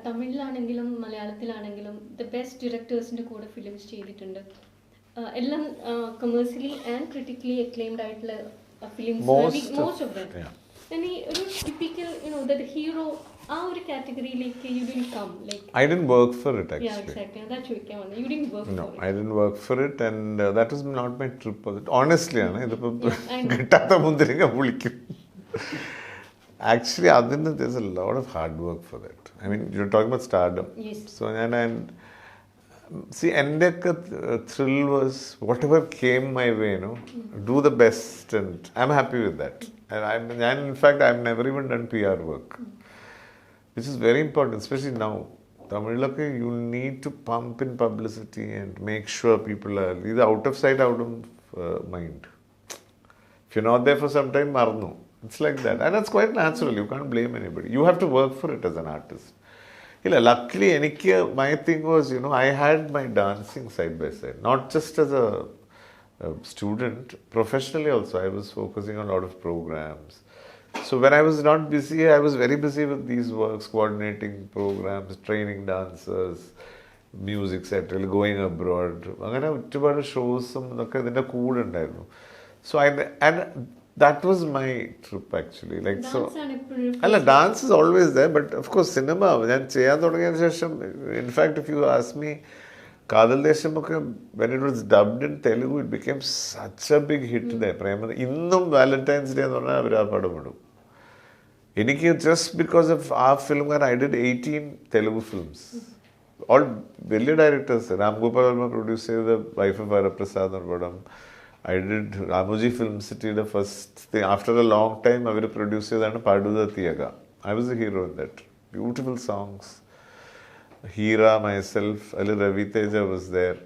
തമിഴിലാണെങ്കിലും മലയാളത്തിലാണെങ്കിലും the best ഡയറക്ടേഴ്സിൻ്റെ കൂടെ films ചെയ്തിട്ടുണ്ട്. എല്ലാം കമേഴ്ഷ്യലി ആൻഡ് ക്രിട്ടിക്കലി അക്ലെയിംഡ് ആയിട്ടുള്ള ഫിലിംസ്, മോസ്റ്റ് ഓഫ് ദം. ഇനി ഒരു ടിപ്പിക്കൽ ദ ഹീറോ ആ ഒരു കാറ്റഗറിയിലേക്ക് you didn't come, like I didn't work for it actually. Yeah, exactly. അതാ ചോദിക്കാൻ വന്നത്. You didn't work No, for it. I didn't work for it and that was not my trip. Honestly, ഇതിപ്പോൾ കിട്ടാത്ത മുന്തിരിങ്ങ പുളിക്കും. Actually, there's a lot of hard work for that. I mean, you're talking about Stardom. Yes. So, see, എൻ്റെ thrill was whatever came my way, do the best and I'm happy with that. And in fact, I've never even done PR work, which is very important, especially now. Tamilakku, you need to pump in publicity and make sure people are either out of sight, out of mind. If you're not there for some time, marnu. It's like that. And that's quite natural. You can't blame anybody. You have to work for it as an artist. Luckily, my thing was, I had my dancing side by side. Not just as a student, professionally also. I was focusing on a lot of programs. So when I was not busy, I was very busy with these works, coordinating programs, training dancers, music set, going abroad. അങ്ങനെ ഒരുപാട് ഷോസും ഒക്കെ ഇതിൻ്റെ കൂടെ ഉണ്ടായിരുന്നു. So and that was my trip actually. Like so, അല്ല dance is always there, but of course cinema ഞാൻ ചെയ്യാൻ തുടങ്ങിയതിന് ശേഷം, in fact if you ask me, കാതൽ ദേശമൊക്കെ when it was dubbed in Telugu, it became such a big hit there. പ്രേമ ഇന്നും Valentine's day എന്ന് പറഞ്ഞാൽ അവർ ആ പടം ഇടും. എനിക്ക് just because of our film, I did 18 Telugu films. All വലിയ directors. Ram Gopal Varma produce ചെയ്ത വൈഫ് ഓഫ് വരപ്രസാദ് എന്ന പടം. I did Ramoji Film City, the first thing. After a long time, I produced Paduda Tiyaga. I was a hero in that. Beautiful songs. Hira, myself, Ali Ravi Teja was there.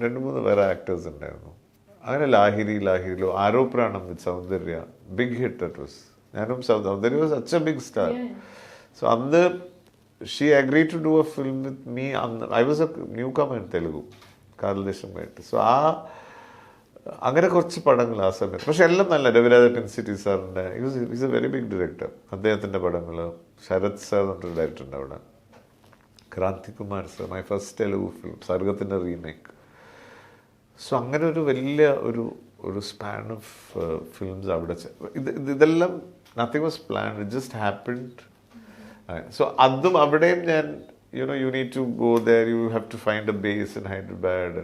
Rendu moonu vera actors undairunnu. Agane Lahiri, Aro Pranam with Soundarya. Big hit that was. Nanum Soundarya was such a big star. Yeah. So she agreed to do a film with me. I was a newcomer in Telugu. കാതൽദേശമായിട്ട്. So അങ്ങനെ കുറച്ച് പടങ്ങൾ ആ സമയത്ത്. പക്ഷെ എല്ലാം നല്ല. രവിരാജ ടെൻസിറ്റി സാറിൻ്റെ is a very big director. അദ്ദേഹത്തിൻ്റെ പടങ്ങൾ. ശരത് സാർ എന്നൊരു ഡയറക്ടർ ഉണ്ട് അവിടെ. Kranthikumar sir, my first Telugu film, സർഗത്തിൻ്റെ റീമേക്ക്. സോ അങ്ങനെ ഒരു വലിയ ഒരു സ്പാൻ ഓഫ് ഫിലിംസ് അവിടെ. ഇതെല്ലാം nothing was planned, it just happened. So അതും അവിടെയും ഞാൻ you need to go there, you have to find a base in Hyderabad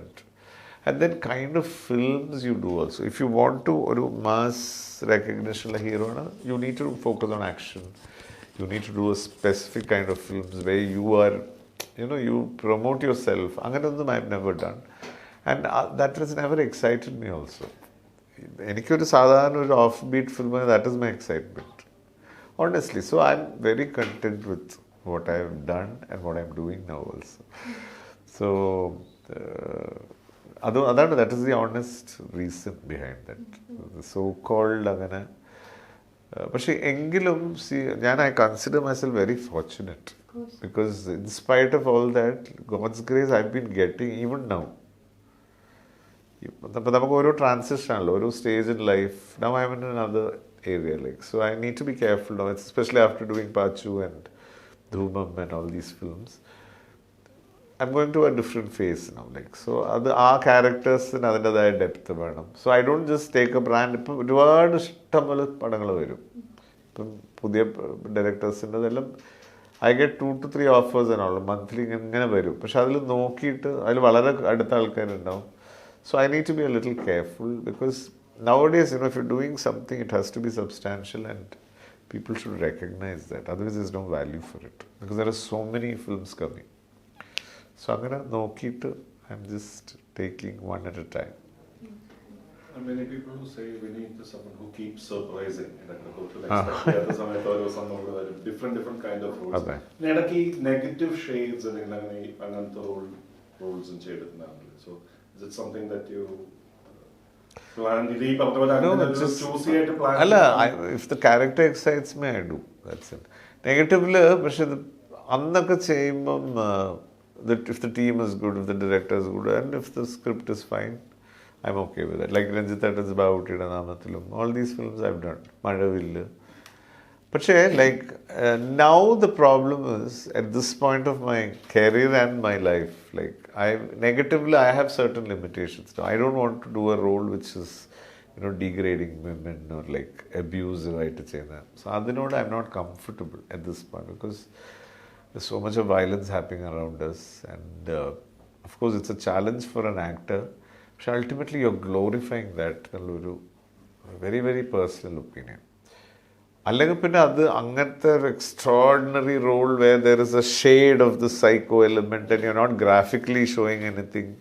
and then kind of films you do also. If you want to or mass recognition like hero, you need to focus on action. You need to do a specific kind of films where you are, you promote yourself. Anganondum I've never done, and that has never excited me also. Enikku sadharana oru offbeat film, that is my excitement, honestly. So I'm very content with what I have done and what I'm doing now also. So that is the honest reason behind that. The so-called agana. But I consider myself very fortunate because in spite of all that, God's grace I've been getting even now. നമുക്ക് ഓരോ transition ആണല്ലോ, ഓരോ stage in life. Now I'm in another area, so I need to be careful now, especially after doing Pachu and Dhoomam and all these films. I'm going to a different phase now. So our characters and അതിൻ്റെതായ depth വേണം. So I don't just take a brand. ഇപ്പം ഒരുപാട് ഇഷ്ടംപോലെ പടങ്ങൾ വരും. ഇപ്പം പുതിയ ഡയറക്ടേഴ്സിൻ്റെതെല്ലാം I get 2 to 3 offers and all. Monthly ഇങ്ങനെ വരും. പക്ഷെ അതിൽ നോക്കിയിട്ട് അതിൽ വളരെ അടുത്ത ആൾക്കാരുണ്ടാവും. So I need to be a little careful because nowadays, if you're doing something, it has to be substantial and people should recognize that. Otherwise, there's no value for it. Because there are so many films coming. So I'm going to know I'm just taking one at a time. And many people who say Vineeth is someone who keeps surprising. Different kind of roles. Negative shades and roles in shade. So is it something that you plan? No, just if the character excites me, I do. That's it. Negatively, but if the team is good, if the director is good, and if the script is fine, I'm okay with it. Like Ranjitha is about it, all these films I've done. Madavillu. പക്ഷേ like now the problem is at this point of my career and my life like negatively I have certain limitations. I don't want to do a role which is degrading women or like abusive ആയിട്ട് ചെയ്യുന്ന. So അതിനോട് I'm not comfortable at this point because there's so much of violence happening around us and of course it's a challenge for an actor. But ultimately you're glorifying that എന്നുള്ളൊരു very very personal opinion. അല്ലെങ്കിൽ പിന്നെ അത് അങ്ങനത്തെ ഒരു extraordinary role where there is a shade of the psycho element and you are not graphically showing anything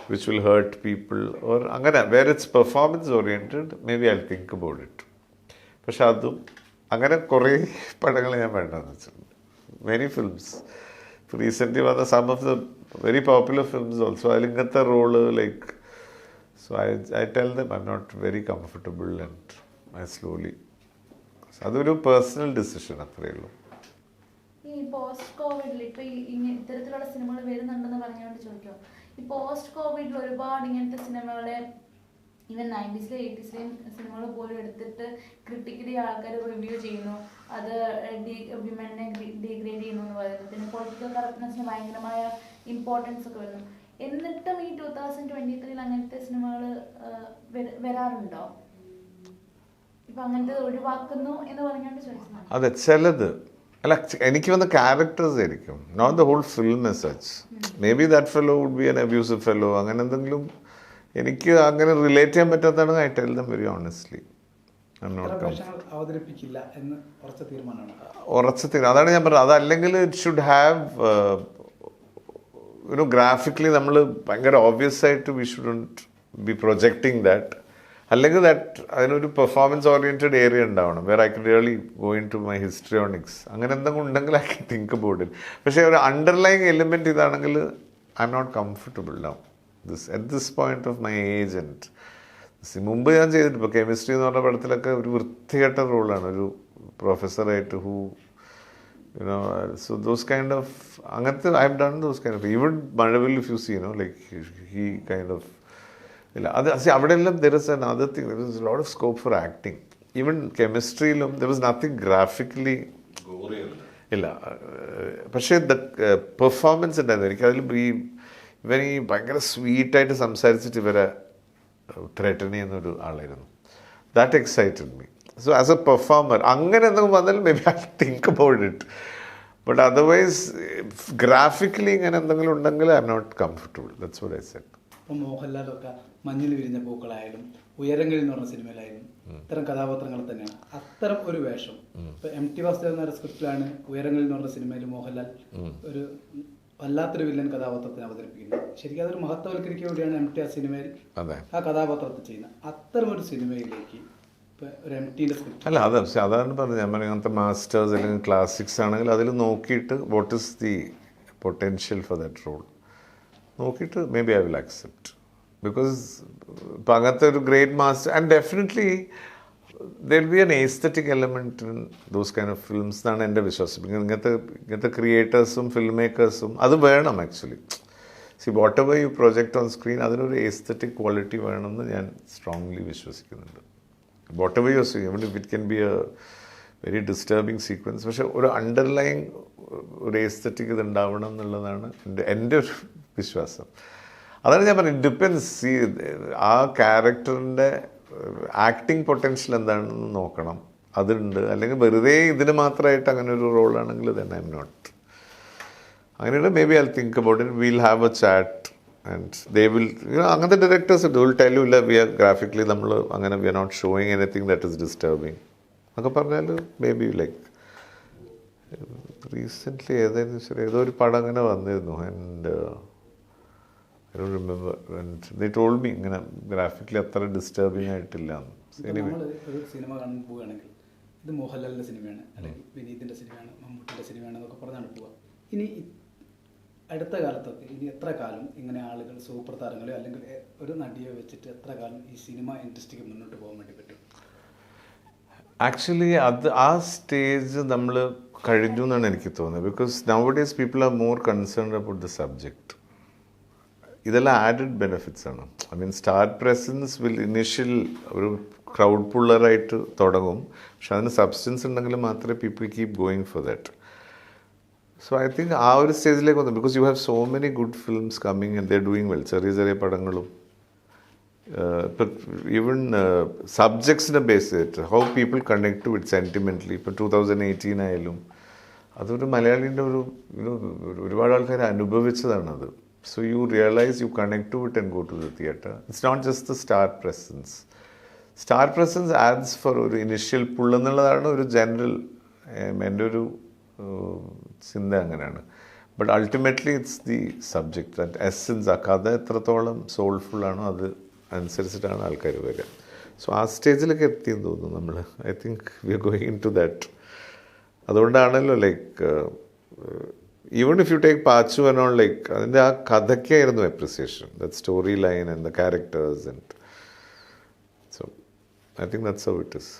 which will hurt people or അങ്ങനെ where it's performance oriented maybe I think about it. പക്ഷെ അതും അങ്ങനെ കുറേ പടങ്ങൾ ഞാൻ വേണ്ടെന്ന് വെച്ചിട്ടുണ്ട്. Many films recently വന്ന some of the very popular films also അതിൽ ഇങ്ങനത്തെ role like so I tell them I M not very comfortable and I slowly അതൊരു പേഴ്സണൽ ഡിസിഷൻ അത്രയേ ഉള്ളൂ. ഈ പോസ്റ്റ് കോവിഡിൽ ഇപ്പൊ ഇത്തരത്തിലുള്ള സിനിമകൾ വരുന്നുണ്ടെന്ന് പറഞ്ഞുകൊണ്ട് ചോദിക്കാം, ഈ പോസ്റ്റ് കോവിഡിൽ ഒരുപാട് ഇങ്ങനത്തെ സിനിമകളെ ഈവൻ 90s-ലെ 80s-ലെയും സിനിമകൾ പോലും എടുത്തിട്ട് ക്രിട്ടിക്കലി ആൾക്കാർ റിവ്യൂ ചെയ്യുന്നു, അത് വിമനെ ഡീഗ്രേഡ് ചെയ്യുന്നു എന്ന് പറയുന്നത്. പിന്നെ പൊളിറ്റിക്കൽ കറക്റ്റ്നെസ്സിന് ഭയങ്കരമായ ഇമ്പോർട്ടൻസ് ഒക്കെ വരുന്നു. എന്നിട്ടും ഈ 2023 അങ്ങനത്തെ സിനിമകൾ വരാറുണ്ടോ? അതെ, ചിലത് അല്ല എനിക്ക് വന്ന ക്യാരക്ടേഴ്സ് ആയിരിക്കും, not the whole film as such. Maybe that fellow would be an abusive fellow, അങ്ങനെ എന്തെങ്കിലും എനിക്ക് അങ്ങനെ റിലേറ്റ് ചെയ്യാൻ പറ്റാത്തതാണ്. I tell them very honestly. അവതരിപ്പിക്കില്ല എന്ന് ഉറച്ച തീരുമാനമാണ്. അതാണ് ഞാൻ പറഞ്ഞത്. അതല്ലെങ്കിൽ ഇറ്റ് ഷുഡ് ഹാവ് ഗ്രാഫിക്കലി നമ്മൾ ഭയങ്കര ഓബ്വിയസ് ആയിട്ട് we shouldn't be projecting that. അല്ലെങ്കിൽ ദാറ്റ് അതിനൊരു പെർഫോമൻസ് ഓറിയൻറ്റഡ് ഏരിയ ഉണ്ടാവണം where I can really go into my histrionics. അങ്ങനെ എന്തെങ്കിലും ഉണ്ടെങ്കിൽ I can think about it. പക്ഷേ ഒരു അണ്ടർലൈങ് എലിമെൻറ്റ് ഇതാണെങ്കിൽ I M not comfortable now at this point of my age. And മുമ്പ് ഞാൻ ചെയ്തിട്ട് ഇപ്പോൾ കെമിസ്ട്രി എന്ന് പറഞ്ഞ പടത്തിലൊക്കെ ഒരു വൃത്തികെട്ട റോളാണ്, ഒരു പ്രൊഫസറായിട്ട് who so those kind of അങ്ങനത്തെ I have done those kind of even Mazhavil if you see like he kind of ഇല്ല അത് അവിടെയെല്ലാം there is another thing, there is lot of scope for acting. Even കെമിസ്ട്രിയിലും there was nothing graphically ഇല്ല, പക്ഷേ the performance ഉണ്ടായിരുന്നു. എനിക്കതിൽ ഇവൻ ഭയങ്കര സ്വീറ്റായിട്ട് സംസാരിച്ചിട്ട് ഇവരെ ത്രെറ്റൻ ചെയ്യുന്നൊരു ആളായിരുന്നു. That excited me. So as a performer അങ്ങനെ എന്തെങ്കിലും വന്നാൽ maybe I think about it. But otherwise graphically ഇങ്ങനെ എന്തെങ്കിലും ഉണ്ടെങ്കിൽ I M not comfortable. That's what I said. ഇപ്പം മോഹൻലാലൊക്കെ മഞ്ഞിൽ വിരിഞ്ഞ പൂക്കളായാലും ഉയരങ്ങളിൽ എന്ന് പറഞ്ഞ സിനിമയിലായാലും ഇത്തരം കഥാപാത്രങ്ങൾ തന്നെയാണ്. അത്തരം ഒരു വേഷം ഇപ്പൊ MT വാസുദേവൻ എന്ന സ്ക്രിപ്റ്റിലാണ് ഉയരങ്ങളിൽ എന്ന് പറഞ്ഞ സിനിമയിൽ മോഹൻലാൽ ഒരു വല്ലാത്തൊരു വില്ലൻ കഥാപാത്രത്തിന് അവതരിപ്പിക്കുന്നത്. ശരിക്കും അതൊരു മഹത്വവൽക്കരിക്കാൻ വേണ്ടിയാണ് MT ആ സിനിമയിൽ ആ കഥാപാത്രത്തെ ചെയ്യുന്നത്. അത്തരം ഒരു സിനിമയിലേക്ക് ഒരു MTയുടെ സ്ക്രിപ്റ്റ് അല്ല അത് അതാണ് പറഞ്ഞത്. ഞാൻ പറഞ്ഞ അങ്ങനത്തെ മാസ്റ്റേഴ്സ് അല്ലെങ്കിൽ ക്ലാസിക്സ് ആണെങ്കിൽ അതിൽ നോക്കിയിട്ട് what is the potential for that role നോക്കിയിട്ട് maybe I will accept. Because ഇപ്പം അങ്ങനത്തെ ഒരു great master and definitely there will be an aesthetic element in those kind of films എന്നാണ് എൻ്റെ വിശ്വാസം. ഇങ്ങനത്തെ ക്രിയേറ്റേഴ്സും ഫിലിം മേക്കേഴ്സും അത് വേണം actually. See whatever you project on screen അതിനൊരു എസ്തെറ്റിക് ക്വാളിറ്റി വേണമെന്ന് ഞാൻ സ്ട്രോങ്ലി വിശ്വസിക്കുന്നുണ്ട്. Whatever you see even if it can be A very disturbing sequence, പക്ഷേ ഒരു അണ്ടർലൈങ് ഒരു എസ്തെറ്റിക് ഇത് ഉണ്ടാവണം എന്നുള്ളതാണ് എൻ്റെ ഒരു വിശ്വാസം. അതാണ് ഞാൻ പറഞ്ഞത്. ഡിപ്പെൻസ് ആ ക്യാരക്ടറിൻ്റെ ആക്ടിങ് പൊട്ടൻഷ്യൽ എന്താണെന്ന് നോക്കണം, അതുണ്ട്. അല്ലെങ്കിൽ വെറുതെ ഇതിന് മാത്രമായിട്ട് അങ്ങനെ ഒരു റോളാണെങ്കിൽ ദെൻ ഐ എം നോട്ട്. അങ്ങനെയുള്ള maybe I think about it. Will have a chat and they will അങ്ങനത്തെ ഡയറക്ടേഴ്സ് വിൽ ടെൽ യു ഇല്ല വി ആർ ഗ്രാഫിക്കലി നമ്മൾ അങ്ങനെ we are not showing anything that is disturbing എന്നൊക്കെ പറഞ്ഞാൽ may be like recently ഏതോ ഒരു പടം അങ്ങനെ വന്നിരുന്നു and I don't remember. And they told me ഇങ്ങനെ ഗ്രാഫിക്കലി അത്ര ഡിസ്റ്റർബിങ് ആയിട്ടില്ല. ഒരു സിനിമ കാണാൻ പോവുകയാണെങ്കിൽ ഇത് മോഹൻലാലിൻ്റെ സിനിമയാണ് അല്ലെങ്കിൽ വിനീതിൻ്റെ സിനിമയാണ് മമ്മൂട്ടിൻ്റെ സിനിമയാണ് എന്നൊക്കെ പറഞ്ഞാണ് പോവുക. ഇനി അടുത്ത കാലത്തൊക്കെ ഇനി എത്ര കാലം ഇങ്ങനെ ആളുകൾ സൂപ്പർ താരങ്ങളെയോ അല്ലെങ്കിൽ ഒരു നടിയോ വെച്ചിട്ട് എത്ര കാലം ഈ സിനിമ ഇൻഡസ്ട്രിക്ക് മുന്നോട്ട് പോകാൻ വേണ്ടി പറ്റും? ആക്ച്വലി ആ സ്റ്റേജ് നമ്മൾ കഴിഞ്ഞു എന്നാണ് എനിക്ക് തോന്നുന്നത്. Because nowadays people are more concerned about the subject. ഇതെല്ലാം ആഡഡ് ബെനിഫിറ്റ്സ് ആണ്. I mean star presence will initial ഒരു ക്രൗഡ് പുള്ളറായിട്ട് തുടങ്ങും, പക്ഷെ അതിന് സബ്സ്റ്റൻസ് ഉണ്ടെങ്കിൽ മാത്രമേ people keep going for that. So I think ആ ഒരു സ്റ്റേജിലേക്ക് വന്നു, because you have so many good films coming and they are doing well. ചെറിയ ചെറിയ പടങ്ങളും ഇപ്പം ഈവൻ സബ്ജക്ട്സിനെ ബേസ് ചെയ്തിട്ട് how people connect to it sentimentally. ഇപ്പം 2018 ആയാലും അതൊരു മലയാളീൻ്റെ ഒരുപാട് ആൾക്കാർ അനുഭവിച്ചതാണത്. So you realise you connect to it and go to the theatre. It's not just the star presence. Star presence adds for ഒരു ഇനിഷ്യൽ പുൾ എന്നുള്ളതാണ് ഒരു ജനറൽ എൻ്റെ ഒരു ചിന്ത അങ്ങനെയാണ്. But ultimately it's the subject and essence. ആ കഥ എത്രത്തോളം സോൾഫുള്ളാണോ അത് അനുസരിച്ചിട്ടാണ് ആൾക്കാർ വരിക. സോ ആ സ്റ്റേജിലൊക്കെ എത്തിയെന്ന് തോന്നുന്നു നമ്മൾ. I think we are going into that. അതുകൊണ്ടാണല്ലോ like even if you take Pachu and all, like അതിൻ്റെ ആ കഥയ്ക്കായിരുന്നു appreciation, that story line and the characters. And so I think that's how it is.